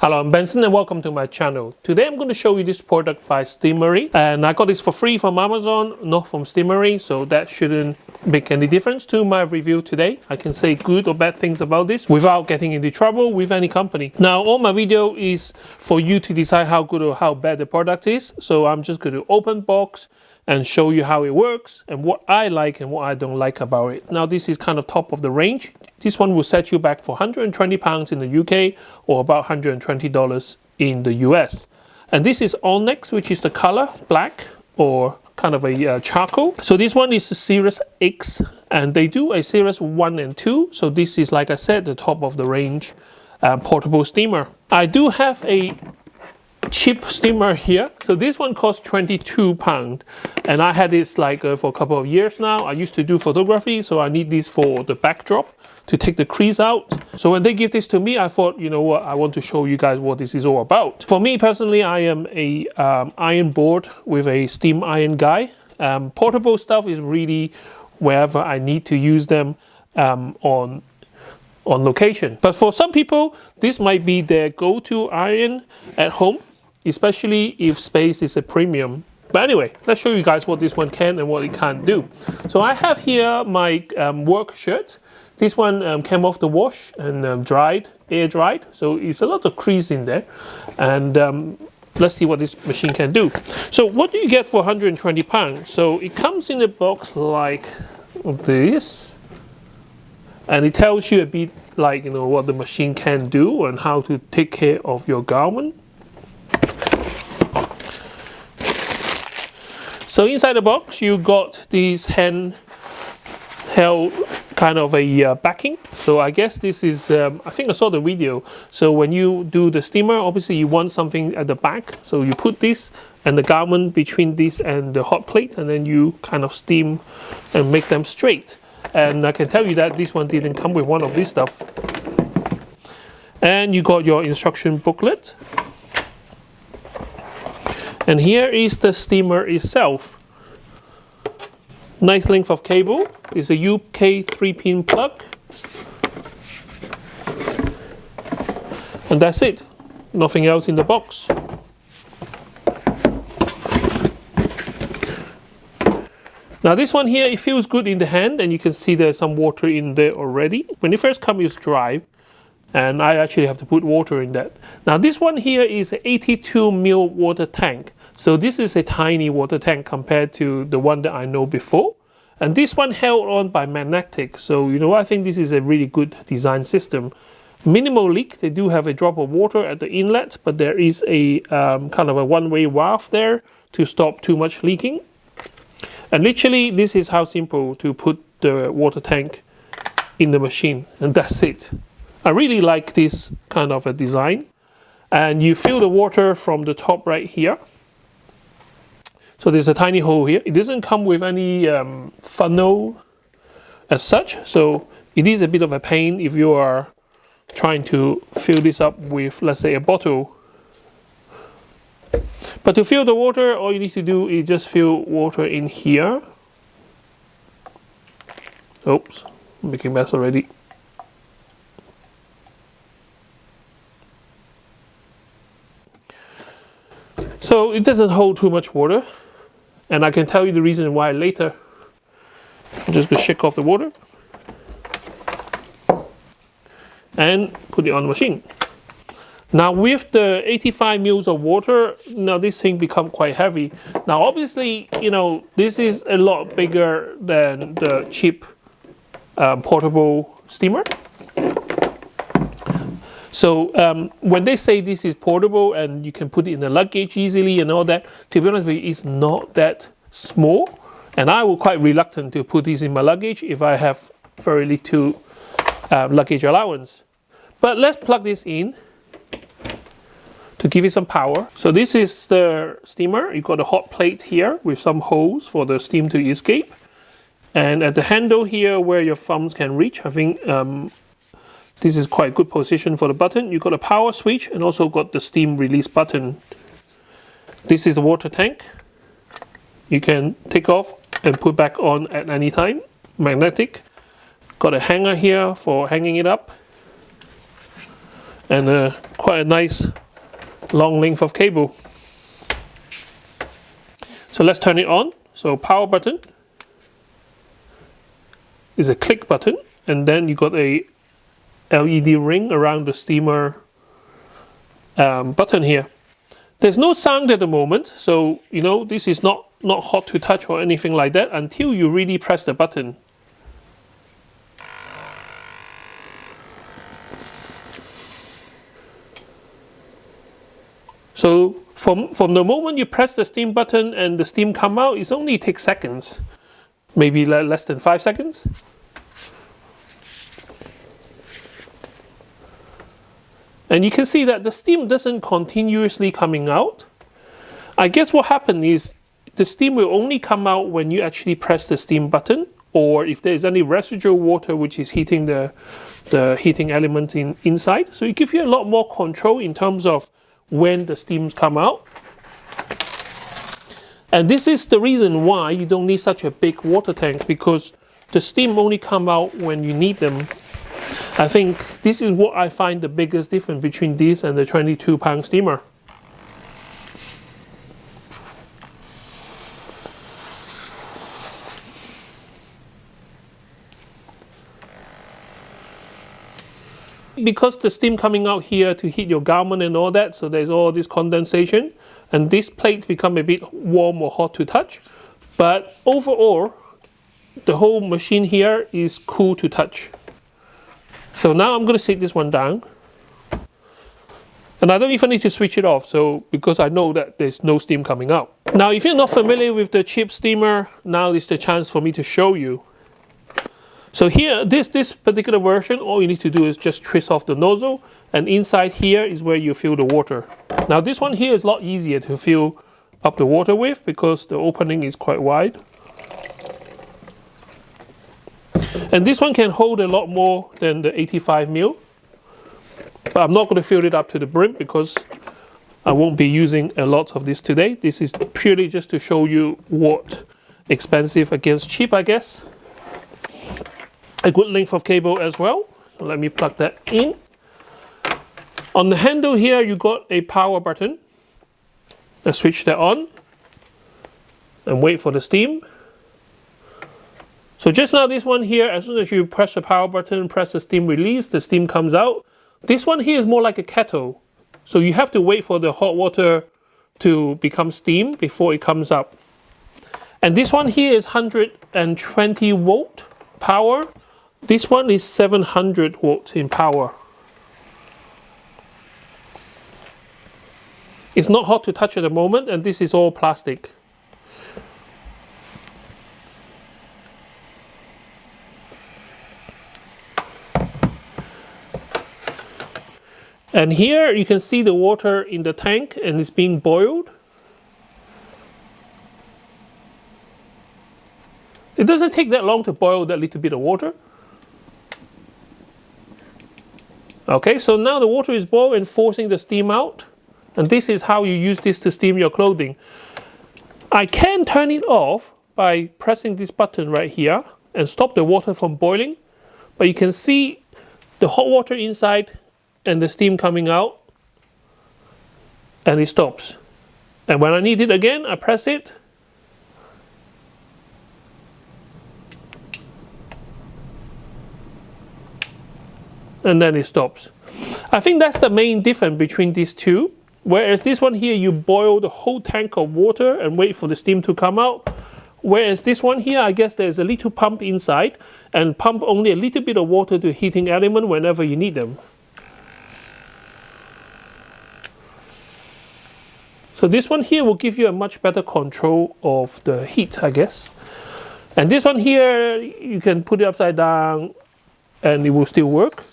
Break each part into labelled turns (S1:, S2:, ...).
S1: Hello, I'm Benson and welcome to my channel. Today I'm going to show you this product by Steamery, and I got this for free from Amazon, not from Steamery, so that shouldn't make any difference to my review today. I can say good or bad things about this without getting into trouble with any company. Now, all my video is for you to decide how good or how bad the product is, so I'm just going to open box and show you how it works and what I like and what I don't like about it. Now, this is kind of top of the range. This one will set you back for £120 in the UK or about $120 in the US. And this is Onyx, which is the color black or kind of a charcoal. So this one is the Cirrus X, and they do a Cirrus 1 and 2. So this is, like I said, the top of the range portable steamer. I do have a cheap steamer here. So this one costs £22, and I had this like for a couple of years now. I used to do photography, so I need this for the backdrop to take the crease out. So when they give this to me, I thought, you know what, I want to show you guys what this is all about. For me personally, I am a iron board with a steam iron guy. Portable stuff is really wherever I need to use them on location. But for some people, this might be their go-to iron at home, especially if space is a premium. But anyway, let's show you guys what this one can and what it can't do. So I have here my work shirt. This one came off the wash and air dried. So it's a lot of crease in there. And let's see what this machine can do. So what do you get for £120? So it comes in a box like this. And it tells you a bit like, you know, what the machine can do and how to take care of your garment. So inside the box, you got this handheld kind of a backing. So I guess this is, I think I saw the video. So when you do the steamer, obviously you want something at the back. So you put this and the garment between this and the hot plate, and then you kind of steam and make them straight. And I can tell you that this one didn't come with one of this stuff. And you got your instruction booklet. And here is the steamer itself. Nice length of cable. It's a UK 3-pin plug. And that's it. Nothing else in the box. Now this one here, it feels good in the hand, and you can see there's some water in there already. When it first comes, it's dry, and I actually have to put water in that. Now this one here is an 82ml water tank. So this is a tiny water tank compared to the one that I know before. And this one held on by magnetic. So, you know, I think this is a really good design system. Minimal leak. They do have a drop of water at the inlet, but there is a kind of a one-way valve there to stop too much leaking. And literally, this is how simple to put the water tank in the machine, and that's it. I really like this kind of a design. And you fill the water from the top right here. So there's a tiny hole here. It doesn't come with any funnel as such, so it is a bit of a pain if you are trying to fill this up with, let's say, a bottle. But to fill the water, all you need to do is just fill water in here. Oops, I'm making a mess already. So it doesn't hold too much water. And I can tell you the reason why later. I'm just going to shake off the water. And put it on the machine. Now with the 85 mils of water, now this thing becomes quite heavy. Now obviously, you know, this is a lot bigger than the cheap portable steamer. So when they say this is portable and you can put it in the luggage easily and all that, to be honest with you, it's not that small. And I will quite reluctant to put this in my luggage if I have very little luggage allowance. But let's plug this in to give it some power. So this is the steamer. You've got a hot plate here with some holes for the steam to escape. And at the handle here where your thumbs can reach, I think this is quite a good position for the button. You've got a power switch and also got the steam release button. This is the water tank. You can take off and put back on at any time. Magnetic. Got a hanger here for hanging it up. and quite a nice long length of cable. So let's turn it on. So power button is a click button, and then you got a LED ring around the steamer button here. There's no sound at the moment, so you know this is not hot to touch or anything like that until you really press the button. So from the moment you press the steam button and the steam come out, it only takes seconds, maybe less than 5 seconds. And you can see that the steam doesn't continuously coming out. I guess what happened is the steam will only come out when you actually press the steam button, or if there is any residual water which is heating the heating element inside. So it gives you a lot more control in terms of when the steams come out. And this is the reason why you don't need such a big water tank, because the steam only come out when you need them. I think this is what I find the biggest difference between this and the 22-pound steamer. Because the steam coming out here to heat your garment and all that, so there's all this condensation, and this plate become a bit warm or hot to touch. But overall, the whole machine here is cool to touch. So now I'm going to sit this one down, and I don't even need to switch it off, so because I know that there's no steam coming out. Now if you're not familiar with the cheap steamer, now is the chance for me to show you. So here, this particular version, all you need to do is just twist off the nozzle, and inside here is where you fill the water. Now this one here is a lot easier to fill up the water with because the opening is quite wide. And this one can hold a lot more than the 85 ml. But I'm not going to fill it up to the brim because I won't be using a lot of this today. This is purely just to show you what expensive against cheap, I guess. A good length of cable as well. So let me plug that in. On the handle here, you got a power button. Let's switch that on and wait for the steam. So just now this one here, as soon as you press the power button, press the steam release, the steam comes out. This one here is more like a kettle. So you have to wait for the hot water to become steam before it comes up. And this one here is 120 volt power. This one is 700 watts in power. It's not hot to touch at the moment, and this is all plastic. And here you can see the water in the tank, and it's being boiled. It doesn't take that long to boil that little bit of water. Okay, so now the water is boiled and forcing the steam out. And this is how you use this to steam your clothing. I can turn it off by pressing this button right here and stop the water from boiling. But you can see the hot water inside and the steam coming out, and it stops. And when I need it again, I press it. And then it stops. I think that's the main difference between these two. Whereas this one here, you boil the whole tank of water and wait for the steam to come out. Whereas this one here, I guess there's a little pump inside and pump only a little bit of water to heating element whenever you need them. So this one here will give you a much better control of the heat, I guess. And this one here, you can put it upside down and it will still work.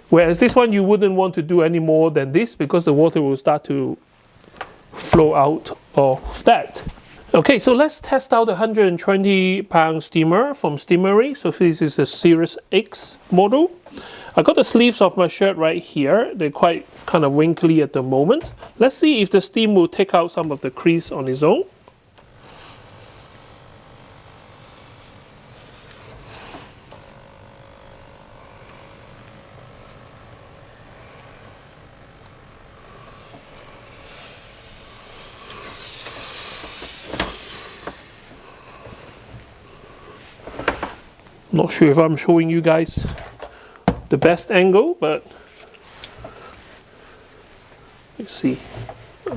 S1: Whereas this one you wouldn't want to do any more than this because the water will start to flow out of that. Okay, so let's test out the 120-pound steamer from Steamery. So this is a Cirrus X model. I got the sleeves of my shirt right here. They're quite kind of wrinkly at the moment. Let's see if the steam will take out some of the crease on its own. Not sure if I'm showing you guys the best angle, but let's see.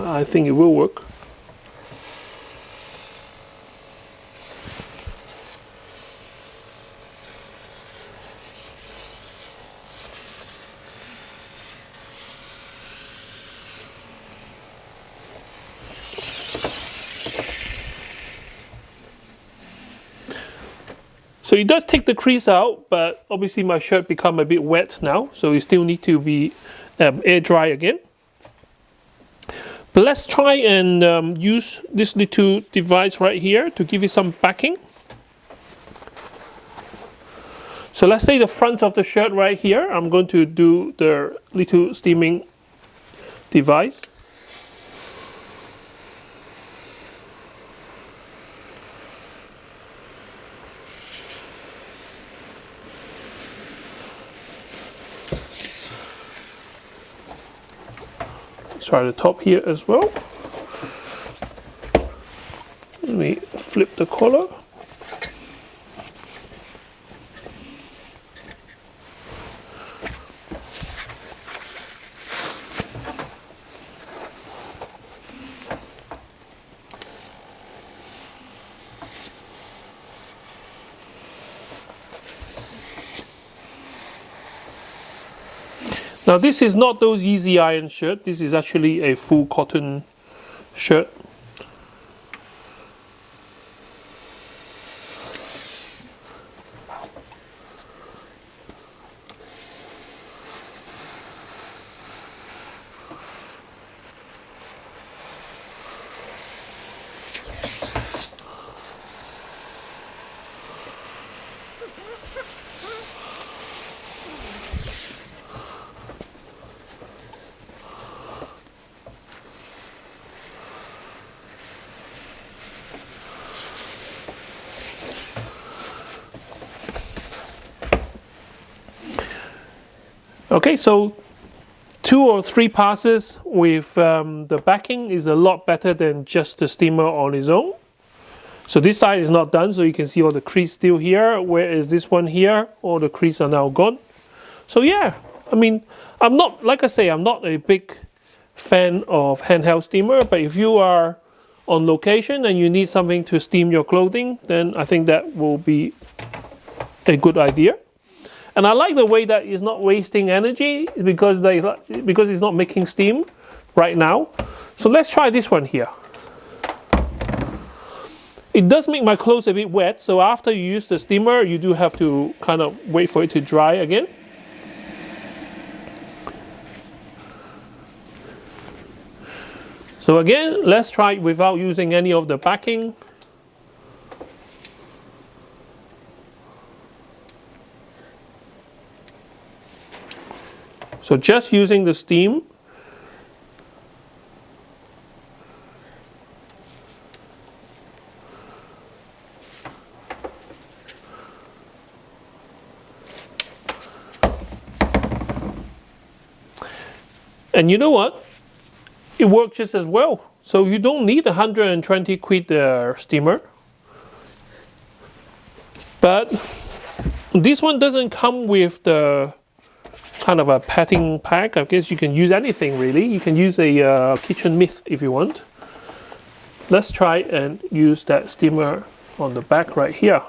S1: I think it will work. So it does take the crease out, but obviously my shirt become a bit wet now, so it still need to be air dry again. But let's try and use this little device right here to give it some backing. So let's say the front of the shirt right here, I'm going to do the little steaming device. Try the top here as well. Let me flip the collar. Now this is not those easy iron shirt, this is actually a full cotton shirt. Okay, so 2 or 3 passes with the backing is a lot better than just the steamer on its own. So this side is not done, so you can see all the crease still here, whereas this one here, all the crease are now gone. So yeah, I mean, I'm not, like I say, I'm not a big fan of handheld steamer, but if you are on location and you need something to steam your clothing, then I think that will be a good idea. And I like the way that it's not wasting energy because it's not making steam right now. So let's try this one here. It does make my clothes a bit wet, so after you use the steamer, you do have to kind of wait for it to dry again. So again, let's try it without using any of the backing. So just using the steam. And you know what? It works just as well. So you don't need 120 quid steamer. But this one doesn't come with the kind of a patting pack. I guess you can use anything really. You can use a kitchen mitt if you want. Let's try and use that steamer on the back right here.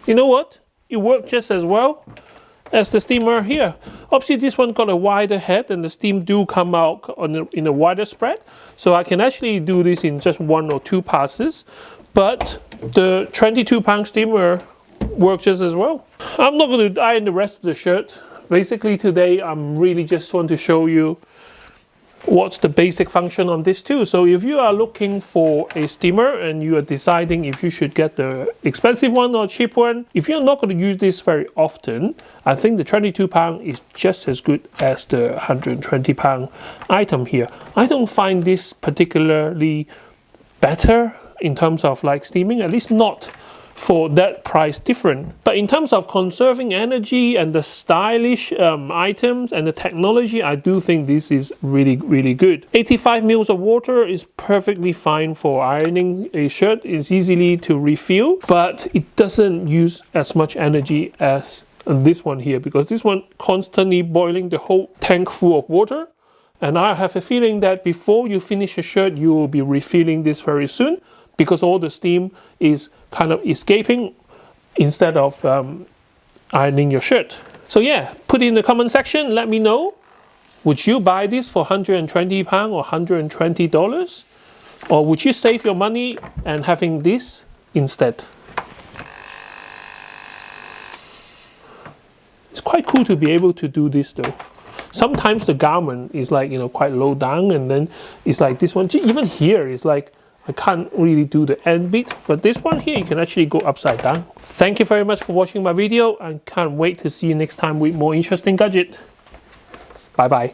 S1: you know what? It worked just as well as the steamer here. Obviously, this one got a wider head and the steam do come out in a wider spread. So I can actually do this in just 1 or 2 passes. But the 22-pound steamer works just as well. I'm not going to iron the rest of the shirt. Basically today, I'm really just want to show you what's the basic function on this too. So if you are looking for a steamer and you are deciding if you should get the expensive one or cheap one, if you're not going to use this very often, I think the 22-pound is just as good as the 120-pound item here. I don't find this particularly better in terms of like steaming, at least not for that price different. But in terms of conserving energy and the stylish items and the technology, I do think this is really, really good. 85 mils of water is perfectly fine for ironing a shirt. It's easily to refill, but it doesn't use as much energy as this one here, because this one constantly boiling the whole tank full of water. And I have a feeling that before you finish a shirt, you will be refilling this very soon, because all the steam is kind of escaping instead of ironing your shirt. So yeah, put it in the comment section, let me know, would you buy this for £120 or $120? Or would you save your money and having this instead? It's quite cool to be able to do this though. Sometimes the garment is like, you know, quite low down, and then it's like this one, even here is like, I can't really do the end bit, but this one here, you can actually go upside down. Thank you very much for watching my video, and can't wait to see you next time with more interesting gadget. Bye bye.